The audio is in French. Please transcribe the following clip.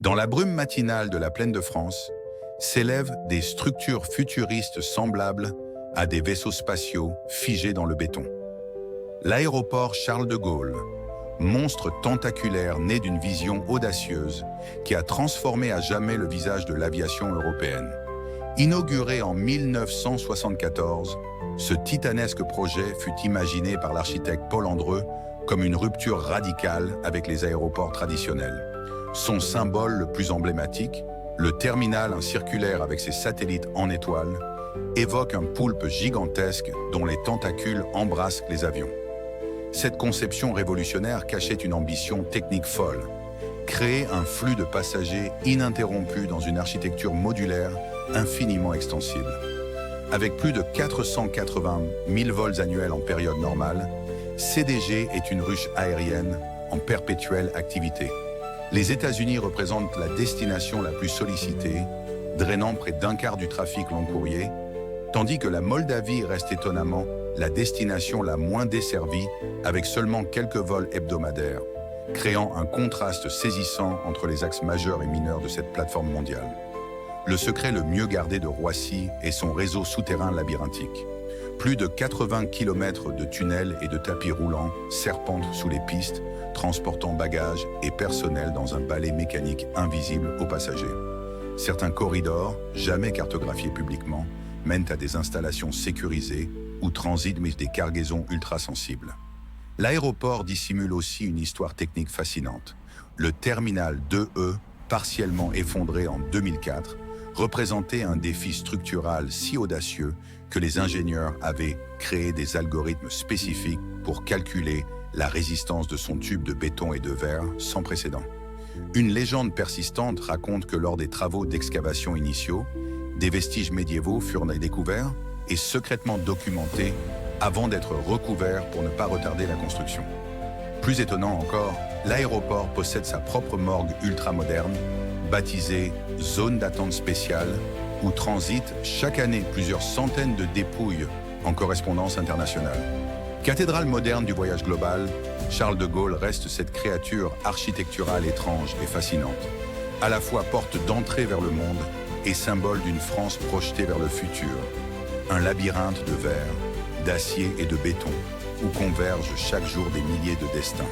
Dans la brume matinale de la plaine de France, s'élèvent des structures futuristes semblables à des vaisseaux spatiaux figés dans le béton. L'aéroport Charles de Gaulle, monstre tentaculaire né d'une vision audacieuse qui a transformé à jamais le visage de l'aviation européenne. Inauguré en 1974, ce titanesque projet fut imaginé par l'architecte Paul Andreu comme une rupture radicale avec les aéroports traditionnels. Son symbole le plus emblématique, le terminal circulaire avec ses satellites en étoile, évoque un poulpe gigantesque dont les tentacules embrassent les avions. Cette conception révolutionnaire cachait une ambition technique folle, créer un flux de passagers ininterrompu dans une architecture modulaire infiniment extensible. Avec plus de 480 000 vols annuels en période normale, CDG est une ruche aérienne en perpétuelle activité. Les États-Unis représentent la destination la plus sollicitée, drainant près d'un quart du trafic long courrier, tandis que la Moldavie reste étonnamment la destination la moins desservie, avec seulement quelques vols hebdomadaires, créant un contraste saisissant entre les axes majeurs et mineurs de cette plateforme mondiale. Le secret le mieux gardé de Roissy est son réseau souterrain labyrinthique. Plus de 80 km de tunnels et de tapis roulants serpentent sous les pistes, transportant bagages et personnel dans un balai mécanique invisible aux passagers. Certains corridors, jamais cartographiés publiquement, mènent à des installations sécurisées où transitent des cargaisons ultra-sensibles. L'aéroport dissimule aussi une histoire technique fascinante. Le terminal 2E, partiellement effondré en 2004, représentait un défi structural si audacieux que les ingénieurs avaient créé des algorithmes spécifiques pour calculer la résistance de son tube de béton et de verre sans précédent. Une légende persistante raconte que lors des travaux d'excavation initiaux, des vestiges médiévaux furent découverts et secrètement documentés avant d'être recouverts pour ne pas retarder la construction. Plus étonnant encore, l'aéroport possède sa propre morgue ultramoderne, baptisée « Zone d'attente spéciale », où transitent chaque année plusieurs centaines de dépouilles en correspondance internationale. Cathédrale moderne du voyage global, Charles de Gaulle reste cette créature architecturale étrange et fascinante, à la fois porte d'entrée vers le monde et symbole d'une France projetée vers le futur, un labyrinthe de verre, d'acier et de béton, où convergent chaque jour des milliers de destins.